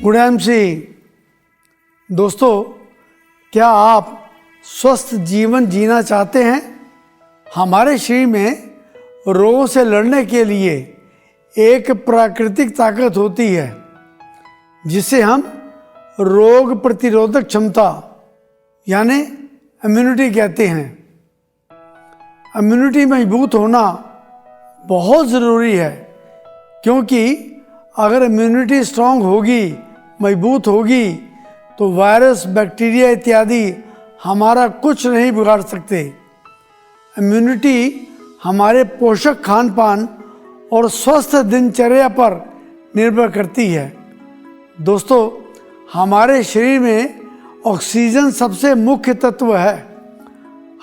Good MC दोस्तों, क्या आप स्वस्थ जीवन जीना चाहते हैं? हमारे शरीर में रोगों से लड़ने के लिए एक प्राकृतिक ताकत होती है जिसे हम रोग प्रतिरोधक क्षमता यानी इम्यूनिटी कहते हैं। इम्यूनिटी मजबूत होना बहुत ज़रूरी है, क्योंकि अगर इम्यूनिटी स्ट्रांग होगी, मजबूत होगी, तो वायरस, बैक्टीरिया इत्यादि हमारा कुछ नहीं बिगाड़ सकते। इम्यूनिटी हमारे पोषक खान पान और स्वस्थ दिनचर्या पर निर्भर करती है। दोस्तों, हमारे शरीर में ऑक्सीजन सबसे मुख्य तत्व है।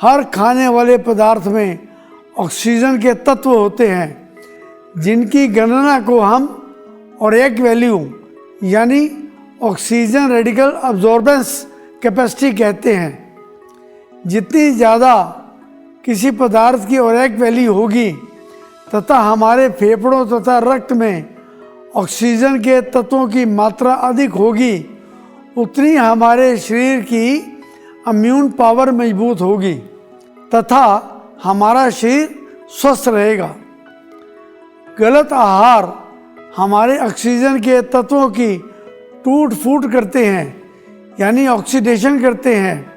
हर खाने वाले पदार्थ में ऑक्सीजन के तत्व होते हैं, जिनकी गणना को हम ORAC वैल्यू यानी ऑक्सीजन रेडिकल अब्जॉर्बेंस कैपेसिटी कहते हैं। जितनी ज़्यादा किसी पदार्थ की ORAC वैल्यू होगी तथा हमारे फेफड़ों तथा रक्त में ऑक्सीजन के तत्वों की मात्रा अधिक होगी, उतनी हमारे शरीर की इम्यून पावर मजबूत होगी तथा हमारा शरीर स्वस्थ रहेगा। गलत आहार हमारे ऑक्सीजन के तत्वों की टूट फूट करते हैं, यानी ऑक्सीडेशन करते हैं,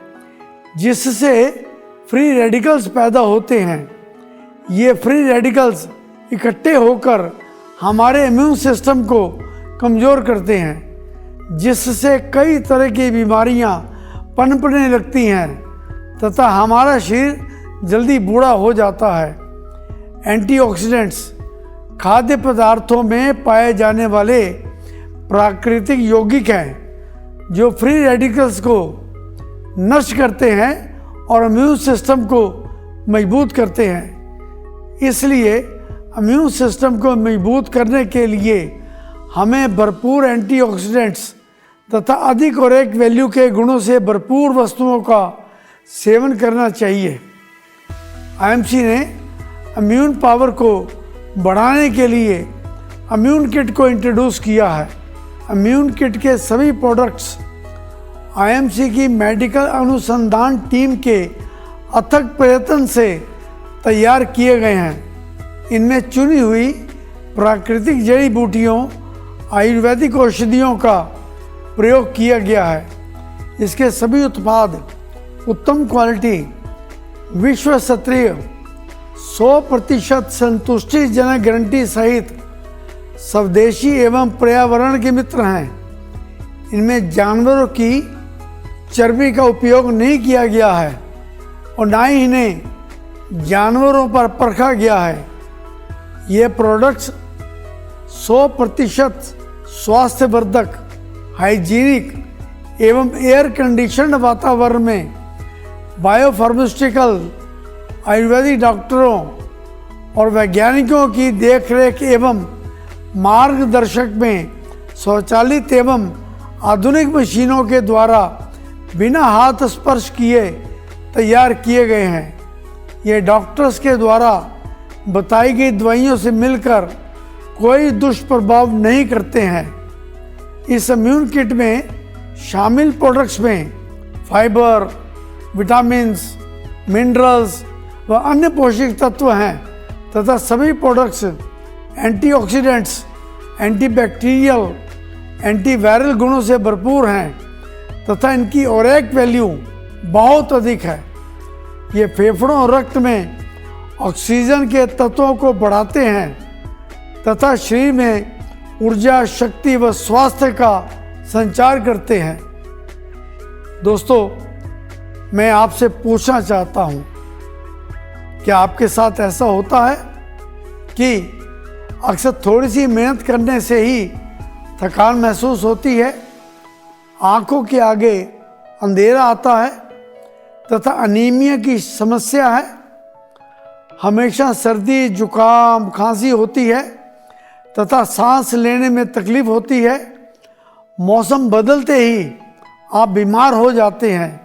जिससे फ्री रेडिकल्स पैदा होते हैं। ये फ्री रेडिकल्स इकट्ठे होकर हमारे इम्यून सिस्टम को कमज़ोर करते हैं, जिससे कई तरह की बीमारियां पनपने लगती हैं तथा हमारा शरीर जल्दी बूढ़ा हो जाता है। एंटीऑक्सीडेंट्स खाद्य पदार्थों में पाए जाने वाले प्राकृतिक यौगिक हैं जो फ्री रेडिकल्स को नष्ट करते हैं और इम्यून सिस्टम को मजबूत करते हैं। इसलिए इम्यून सिस्टम को मजबूत करने के लिए हमें भरपूर एंटीऑक्सीडेंट्स तथा अधिक ORAC वैल्यू के गुणों से भरपूर वस्तुओं का सेवन करना चाहिए। IMC ने इम्यून पावर को बढ़ाने के लिए इम्यून किट को इंट्रोड्यूस किया है। इम्यून किट के सभी प्रोडक्ट्स IMC की मेडिकल अनुसंधान टीम के अथक प्रयत्न से तैयार किए गए हैं। इनमें चुनी हुई प्राकृतिक जड़ी बूटियों, आयुर्वेदिक औषधियों का प्रयोग किया गया है। इसके सभी उत्पाद उत्तम क्वालिटी, विश्व स्तरीय 100% संतुष्टिजनक गारंटी सहित स्वदेशी एवं पर्यावरण के मित्र हैं। इनमें जानवरों की चर्बी का उपयोग नहीं किया गया है और ना ही इन्हें जानवरों पर परखा गया है। ये प्रोडक्ट्स 100% स्वास्थ्यवर्धक, हाइजीनिक एवं एयर कंडीशन्ड वातावरण में बायोफार्मास्यूटिकल, आयुर्वेदिक डॉक्टरों और वैज्ञानिकों की देखरेख एवं मार्गदर्शक में स्वचालित एवं आधुनिक मशीनों के द्वारा बिना हाथ स्पर्श किए तैयार किए गए हैं। ये डॉक्टर्स के द्वारा बताई गई दवाइयों से मिलकर कोई दुष्प्रभाव नहीं करते हैं। इस इम्यून किट में शामिल प्रोडक्ट्स में फाइबर, विटामिन्स, मिनरल्स व अन्य पोषक तत्व हैं तथा सभी प्रोडक्ट्स एंटीऑक्सीडेंट्स, एंटीबैक्टीरियल, एंटीवायरल गुणों से भरपूर हैं तथा इनकी ORAC वैल्यू बहुत अधिक है। ये फेफड़ों और रक्त में ऑक्सीजन के तत्वों को बढ़ाते हैं तथा शरीर में ऊर्जा, शक्ति व स्वास्थ्य का संचार करते हैं। दोस्तों, मैं आपसे पूछना चाहता हूँ, क्या आपके साथ ऐसा होता है कि अक्सर थोड़ी सी मेहनत करने से ही थकान महसूस होती है, आंखों के आगे अंधेरा आता है तथा अनीमिया की समस्या है, हमेशा सर्दी, जुकाम, खांसी होती है तथा सांस लेने में तकलीफ होती है, मौसम बदलते ही आप बीमार हो जाते हैं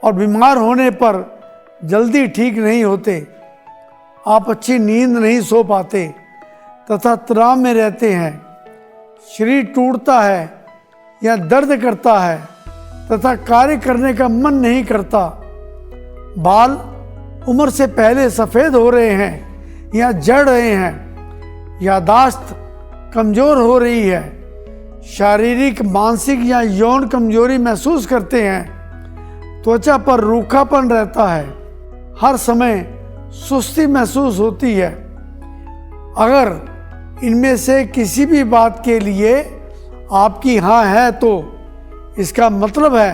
और बीमार होने पर जल्दी ठीक नहीं होते, आप अच्छी नींद नहीं सो पाते तथा तनाव में रहते हैं, शरीर टूटता है, या दर्द करता है तथा कार्य करने का मन नहीं करता, बाल उम्र से पहले सफ़ेद हो रहे हैं या झड़ रहे हैं, यादाश्त कमज़ोर हो रही है, शारीरिक, मानसिक या यौन कमजोरी महसूस करते हैं, त्वचा पर रूखापन रहता है, हर समय सुस्ती महसूस होती है। अगर इनमें से किसी भी बात के लिए आपकी हाँ है तो इसका मतलब है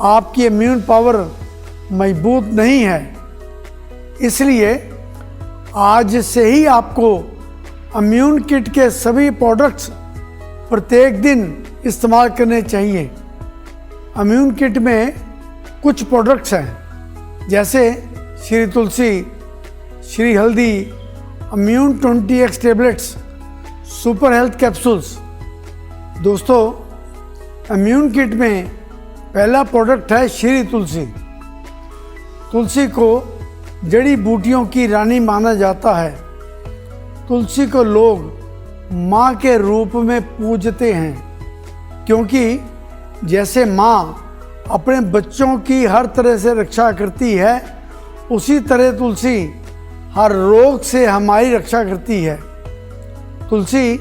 आपकी इम्यून पावर मजबूत नहीं है। इसलिए आज से ही आपको इम्यून किट के सभी प्रोडक्ट्स प्रत्येक दिन इस्तेमाल करने चाहिए। इम्यून किट में कुछ प्रोडक्ट्स हैं जैसे श्री तुलसी, श्री हल्दी, immune 20x tablets, super health capsules. दोस्तों, इम्यून किट में पहला प्रोडक्ट है श्री तुलसी। तुलसी को जड़ी बूटियों की रानी माना जाता है। तुलसी को लोग माँ के रूप में पूजते हैं, क्योंकि जैसे माँ अपने बच्चों की हर तरह से रक्षा करती है, उसी तरह तुलसी हर रोग से हमारी रक्षा करती है। तुलसी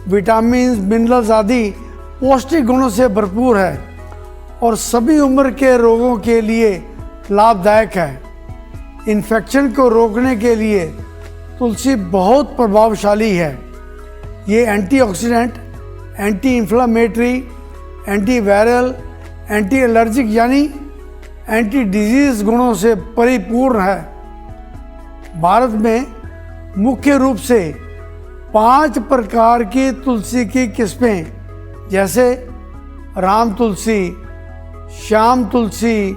विटामिन, मिनरल्स आदि पौष्टिक गुणों से भरपूर है और सभी उम्र के रोगों के लिए लाभदायक है। इन्फेक्शन को रोकने के लिए तुलसी बहुत प्रभावशाली है। ये antioxidant, anti inflammatory, antiviral, anti allergic यानी एंटी डिजीज गुणों से परिपूर्ण है। भारत में मुख्य रूप से 5 प्रकार की तुलसी की किस्में जैसे राम तुलसी, श्याम तुलसी,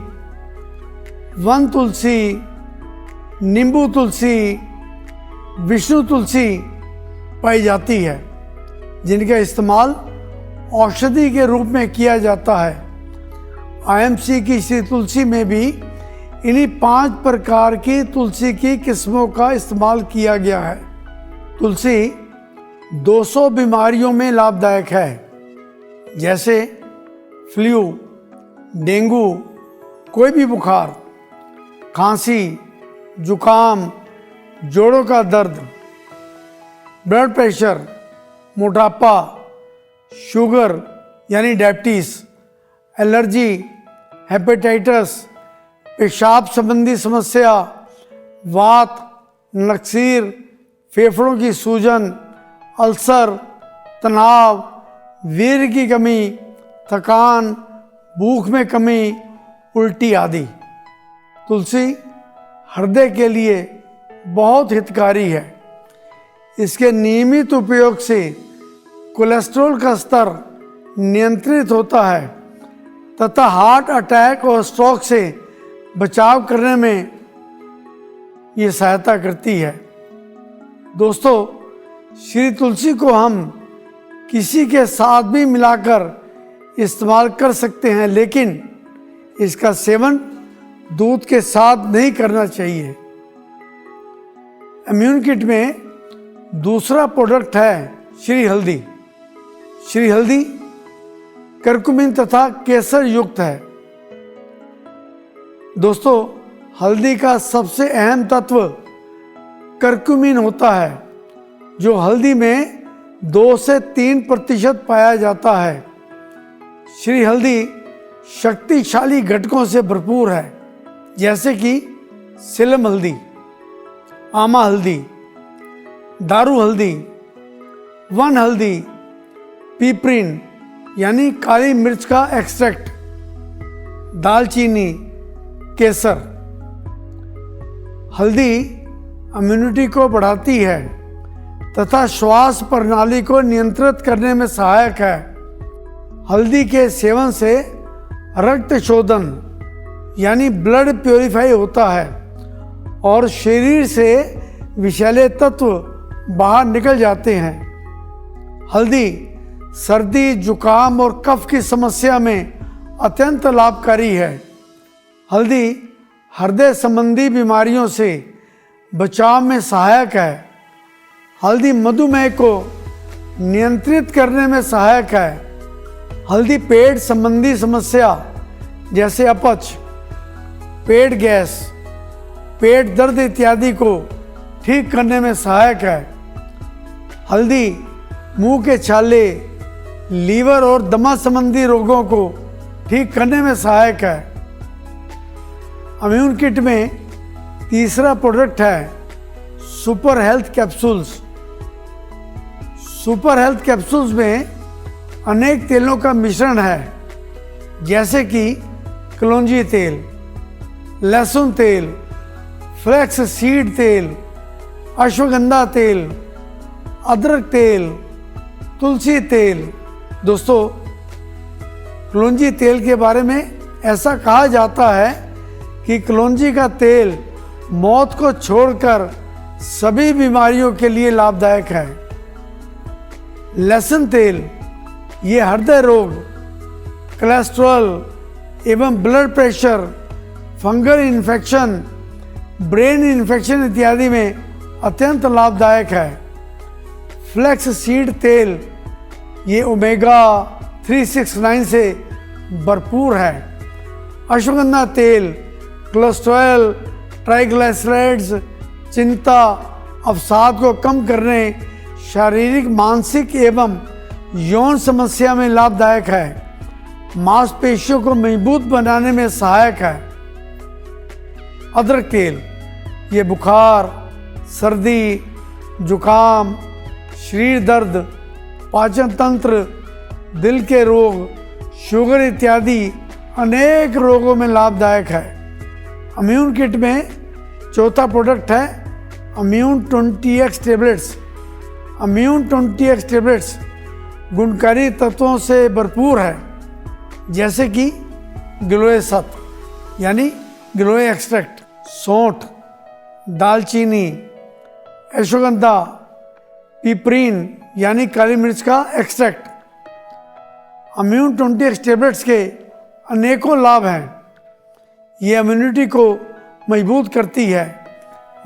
वन तुलसी, नींबू तुलसी, विष्णु तुलसी पाई जाती है, जिनका इस्तेमाल औषधि के रूप में किया जाता है। आईएमसी की श्री तुलसी में भी इन्हीं 5 प्रकार की तुलसी की किस्मों का इस्तेमाल किया गया है। तुलसी 200 बीमारियों में लाभदायक है, जैसे फ्लू, डेंगू, कोई भी बुखार, खांसी, जुकाम, जोड़ों का दर्द, ब्लड प्रेशर, मोटापा, शुगर यानी डायबिटीज, एलर्जी, हेपेटाइटिस, पेशाब संबंधी समस्या, वात, नक्सीर, फेफड़ों की सूजन, अल्सर, तनाव, वीर्य की कमी, थकान, भूख में कमी, उल्टी आदि। तुलसी हृदय के लिए बहुत हितकारी है। इसके नियमित उपयोग से कोलेस्ट्रॉल का स्तर नियंत्रित होता है तथा हार्ट अटैक और स्ट्रोक से बचाव करने में ये सहायता करती है। दोस्तों, श्री तुलसी को हम किसी के साथ भी मिलाकर इस्तेमाल कर सकते हैं, लेकिन इसका सेवन दूध के साथ नहीं करना चाहिए। इम्यून किट में दूसरा प्रोडक्ट है श्री हल्दी। श्री हल्दी करकुमिन तथा केसर युक्त है। दोस्तों, हल्दी का सबसे अहम तत्व करकुमिन होता है, जो हल्दी में 2 से 3% पाया जाता है। श्री हल्दी शक्तिशाली घटकों से भरपूर है, जैसे कि सिलम हल्दी, आमा हल्दी, दारू हल्दी, वन हल्दी, पीपरिन यानी काली मिर्च का एक्सट्रैक्ट, दालचीनी, केसर। हल्दी इम्यूनिटी को बढ़ाती है तथा श्वास प्रणाली को नियंत्रित करने में सहायक है। हल्दी के सेवन से रक्त शोधन यानी ब्लड प्योरीफाई होता है और शरीर से विषैले तत्व बाहर निकल जाते हैं। हल्दी सर्दी, जुकाम और कफ की समस्या में अत्यंत लाभकारी है। हल्दी हृदय संबंधी बीमारियों से बचाव में सहायक है। हल्दी मधुमेह को नियंत्रित करने में सहायक है। हल्दी पेट संबंधी समस्या जैसे अपच, पेट गैस, पेट दर्द इत्यादि को ठीक करने में सहायक है। हल्दी मुंह के छाले, लीवर और दमा संबंधी रोगों को ठीक करने में सहायक है। इम्यून किट में तीसरा प्रोडक्ट है super health capsules. Super health capsules में अनेक तेलों का मिश्रण है, जैसे कि कलौंजी तेल, लहसुन तेल, फ्लैक्स सीड तेल, अश्वगंधा तेल, अदरक तेल, तुलसी तेल। दोस्तों, कलौंजी तेल के बारे में ऐसा कहा जाता है कि कलौंजी का तेल मौत को छोड़कर सभी बीमारियों के लिए लाभदायक है। लहसुन तेल ये हृदय रोग, कोलेस्ट्रॉल एवं blood pressure, fungal infection, brain infection इत्यादि में अत्यंत लाभदायक है। फ्लैक्स सीड तेल ये ओमेगा 369 से भरपूर है। अश्वगंधा तेल कोलेस्ट्रॉल, ट्राइग्लिसराइड्स, चिंता, अवसाद को कम करने, शारीरिक, मानसिक एवं यौन समस्या में लाभदायक है। मांसपेशियों को मजबूत बनाने में सहायक है। अदरक तेल ये बुखार, सर्दी, जुकाम, शरीर दर्द, पाचन तंत्र, दिल के रोग, शुगर इत्यादि अनेक रोगों में लाभदायक है। इम्यून किट में चौथा प्रोडक्ट है immune 20x tablets. Immune 20x tablets गुणकारी तत्वों से भरपूर है, जैसे कि गिलोय सत्व यानी गिलोय एक्सट्रैक्ट, सौंठ, दालचीनी, अश्वगंधा, पिपरीन यानी काली मिर्च का एक्सट्रैक्ट। इम्यून 20x टेबलेट्स के अनेकों लाभ हैं। ये इम्यूनिटी को मजबूत करती है,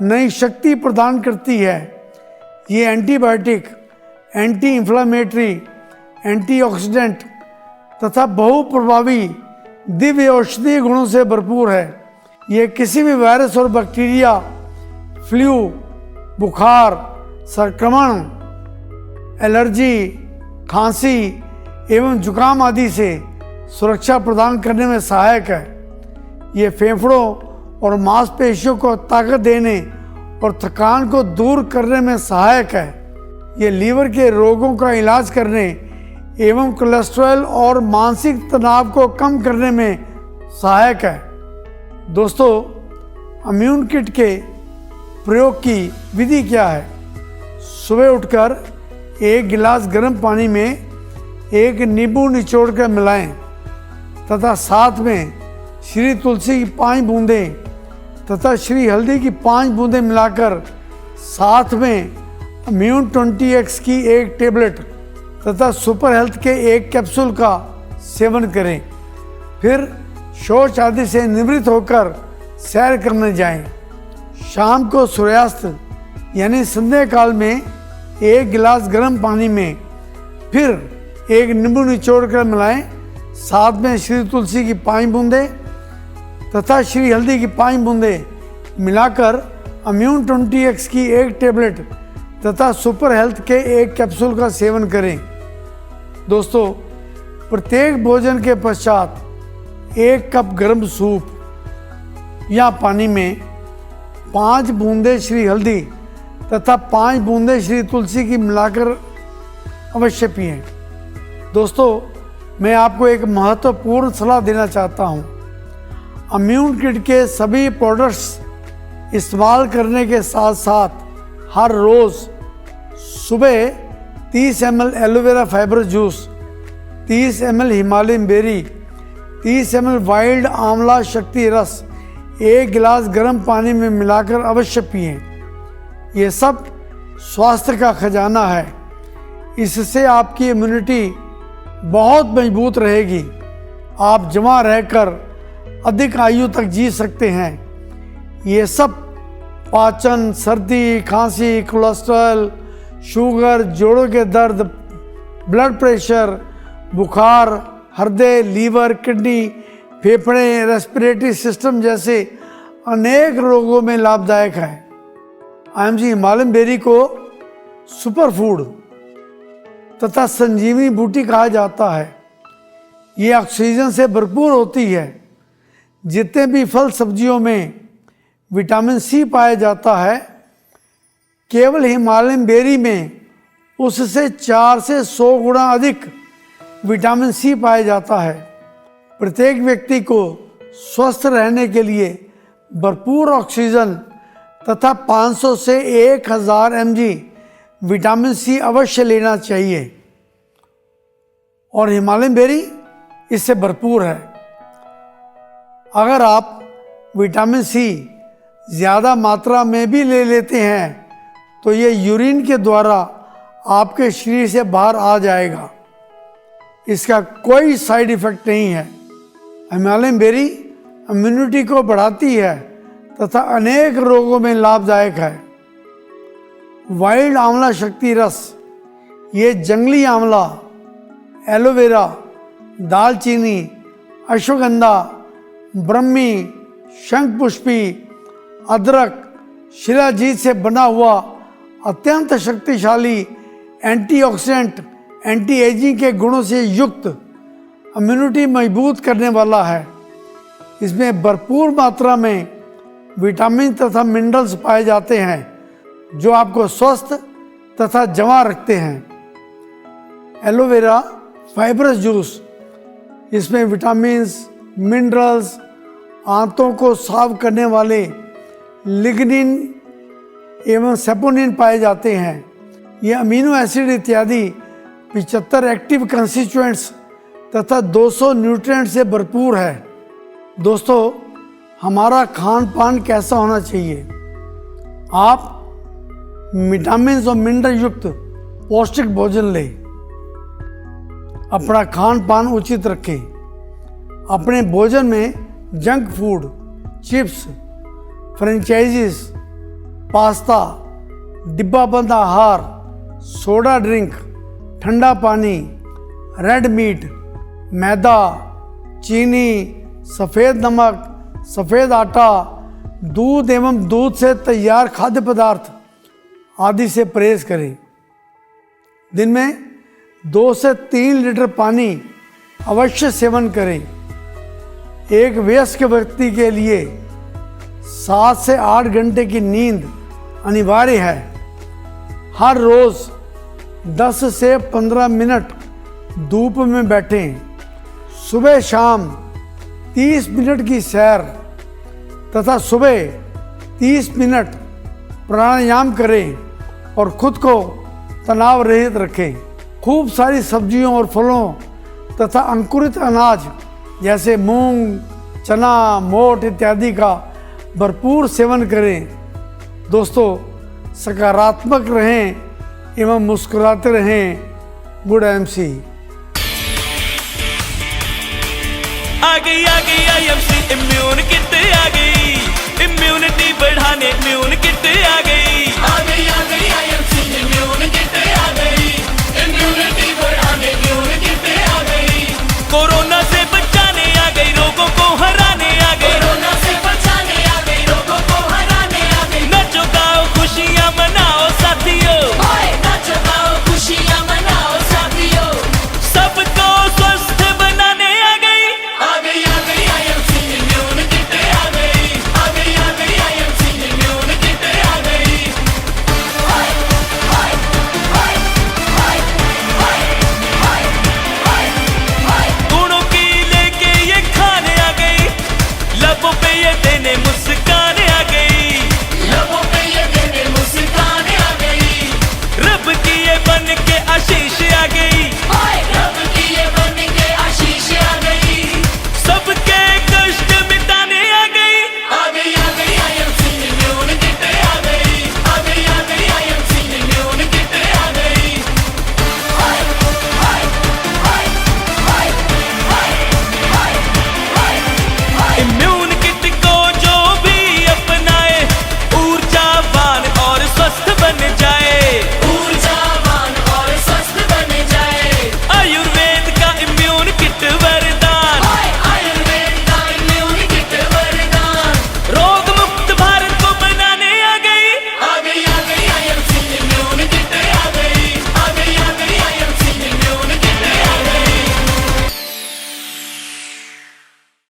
नई शक्ति प्रदान करती है। ये एंटीबायोटिक, एंटी इंफ्लेमेटरी, एंटीऑक्सीडेंट तथा बहुप्रभावी दिव्य औषधीय गुणों से भरपूर है। ये किसी भी वायरस और बैक्टीरिया, फ्लू, बुखार, संक्रमण, एलर्जी, खांसी एवं जुकाम आदि से सुरक्षा प्रदान करने में सहायक है। ये फेफड़ों और मांसपेशियों को ताकत देने और थकान को दूर करने में सहायक है। ये लीवर के रोगों का इलाज करने एवं कोलेस्ट्रॉल और मानसिक तनाव को कम करने में सहायक है। दोस्तों, इम्यून किट के प्रयोग की विधि क्या है? सुबह उठकर 1 गिलास गर्म पानी में 1 नींबू निचोड़ कर मिलाएं तथा साथ में श्री तुलसी की 5 बूंदें तथा श्री हल्दी की 5 बूंदें मिलाकर साथ में इम्यून 20x की 1 टेबलेट तथा सुपर हेल्थ के 1 कैप्सूल का सेवन करें। फिर शौच आदि से निवृत्त होकर सैर करने जाएं। शाम को सूर्यास्त यानी संध्या काल में 1 गिलास गर्म पानी में फिर 1 नींबू निचोड़ कर मिलाएं, साथ में श्री तुलसी की 5 बूंदें तथा श्री हल्दी की 5 बूंदें मिलाकर इम्यून 20x की 1 टेबलेट तथा सुपर हेल्थ के 1 कैप्सूल का सेवन करें। दोस्तों, प्रत्येक भोजन के पश्चात 1 कप गर्म सूप या पानी में 5 बूंदें श्री हल्दी तथा 5 बूंदें श्री तुलसी की मिलाकर अवश्य पिएं। दोस्तों, मैं आपको एक महत्वपूर्ण सलाह देना चाहता हूं। इम्यून किट के सभी प्रोडक्ट्स इस्तेमाल करने के साथ साथ हर रोज़ सुबह 30 ml aloe vera fiber juice, 30 ml Himalayan berry, 30 ml wild आंवला शक्ति रस 1 गिलास गर्म पानी में मिलाकर अवश्य पिएं। ये सब स्वास्थ्य का खजाना है। इससे आपकी इम्यूनिटी बहुत मजबूत रहेगी। आप जवां रहकर अधिक आयु तक जी सकते हैं। ये सब पाचन, सर्दी, खांसी, कोलेस्ट्रॉल, शुगर, जोड़ों के दर्द, ब्लड प्रेशर, बुखार हृदय, लीवर, किडनी, फेफड़े, रेस्पिरेटरी सिस्टम जैसे अनेक रोगों में लाभदायक है। IMC हिमालयन बेरी को सुपर फूड तथा संजीवनी बूटी कहा जाता है। ये ऑक्सीजन से भरपूर होती है। जितने भी फल सब्जियों में विटामिन सी पाया जाता है, केवल हिमालयन बेरी में उससे 4 से 100 गुना अधिक विटामिन सी पाया जाता है। प्रत्येक व्यक्ति को स्वस्थ रहने के लिए भरपूर ऑक्सीजन तथा 500 से 1000 mg विटामिन सी अवश्य लेना चाहिए और हिमालयन बेरी इससे भरपूर है। अगर आप विटामिन सी ज़्यादा मात्रा में भी ले लेते हैं तो ये यूरिन के द्वारा आपके शरीर से बाहर आ जाएगा। इसका कोई साइड इफ़ेक्ट नहीं है। हिमालयन बेरी इम्यूनिटी को बढ़ाती है तथा अनेक रोगों में लाभदायक है। वाइल्ड आंवला शक्ति रस, ये जंगली आंवला, एलोवेरा, दालचीनी, अश्वगंधा, ब्रह्मी, शंखपुष्पी, अदरक, शिलाजीत से बना हुआ अत्यंत शक्तिशाली एंटीऑक्सीडेंट, एंटी एजिंग के गुणों से युक्त इम्यूनिटी मजबूत करने वाला है। इसमें भरपूर मात्रा में विटामिन तथा मिनरल्स पाए जाते हैं जो आपको स्वस्थ तथा जवां रखते हैं। एलोवेरा फाइबरस जूस, इसमें विटामिन्स, मिनरल्स, आंतों को साफ करने वाले लिग्निन एवं सेपोनिन पाए जाते हैं। ये अमीनो एसिड इत्यादि 75 एक्टिव कंस्टिट्यूएंट्स तथा 200 न्यूट्रिएंट से भरपूर है। दोस्तों, हमारा खान पान कैसा होना चाहिए? आप विटामिन और मिनरल युक्त पौष्टिक भोजन लें, अपना खान पान उचित रखें, अपने भोजन में junk food, chips, franchises, pasta, डिब्बाबंद आहार, सोडा ड्रिंक, ठंडा पानी, रेड मीट, मैदा, चीनी, सफ़ेद नमक, सफ़ेद आटा, दूध एवं दूध से तैयार खाद्य पदार्थ आदि से परहेज करें। दिन में 2 से 3 लीटर पानी अवश्य सेवन करें। एक वयस्क व्यक्ति के लिए 7 से 8 घंटे की नींद अनिवार्य है। हर रोज़ 10 से 15 मिनट धूप में बैठें। सुबह शाम 30 मिनट की सैर तथा सुबह 30 मिनट प्राणायाम करें और खुद को तनाव रहित रखें। खूब सारी सब्जियों और फलों तथा अंकुरित अनाज जैसे मूंग, चना, मोठ इत्यादि का भरपूर सेवन करें। दोस्तों, सकारात्मक रहें एवं मुस्कुराते रहें। Good IMC। आ गई IMC इम्यून किट आ गई।